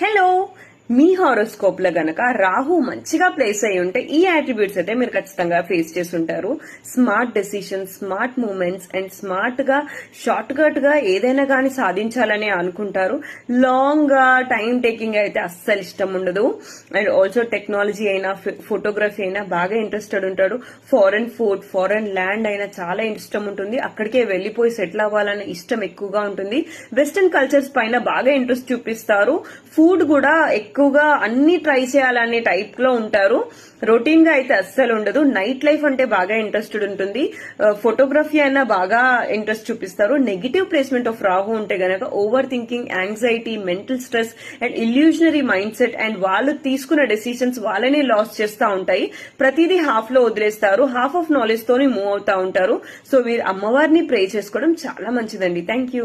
Hello, మీ horoscope లో గనక రాహు మంచిగా ప్లేస్ అయి ఉంటే ఈ అట్రిబ్యూట్స్ అయితే మీరు ఖచ్చితంగా ఫేస్ చేస్తుంటారు. Smart decisions, smart moments and smart గా షార్ట్ కట్ గా ఏదైనా కానీ సాధించాలని అనుకుంటారు. లాంగ్ గా టైం టేకింగ్ అయితే అస్సలు ఇష్టం ఉండదు. అండ్ ఆల్సో టెక్నాలజీ అయినా ఫోటోగ్రఫీ అయినా బాగా ఇంట్రెస్టెడ్ ఉంటాడు. ఫారెన్ ఫుడ్, ఫారెన్ ల్యాండ్ అయినా చాలా ఇష్టం ఉంటుంది. అక్కడికే వెళ్లిపోయి సెటిల్ అవ్వాలనే ఇష్టం ఎక్కువగా ఉంటుంది. వెస్టర్న్ కల్చర్స్ పైన బాగా ఇంట్రెస్ట్ చూపిస్తారు. ఫుడ్ కూడా ఎక్కువగా అన్ని ట్రై చేయాలనే టైప్ లో ఉంటారు. రొటీన్ గా అయితే అస్సలు ఉండదు. నైట్ లైఫ్ అంటే బాగా ఇంట్రెస్టెడ్ ఉంటుంది. ఫోటోగ్రఫీ అయినా బాగా ఇంట్రెస్ట్ చూపిస్తారు. నెగిటివ్ ప్లేస్మెంట్ ఆఫ్ రాహు ఉంటే గనక overthinking, anxiety, mental stress and illusionary mindset and వాళ్ళు తీసుకున్న డెసిషన్స్ వాళ్ళని లాస్ చేస్తూ ఉంటాయి. ప్రతిదీ హాఫ్ లో వదిలేస్తారు. హాఫ్ ఆఫ్ నాలెడ్జ్ తోని మూవ్ అవుతా ఉంటారు. సో వీరు అమ్మవారిని ప్రే చేసుకోవడం చాలా మంచిదండి. Thank you.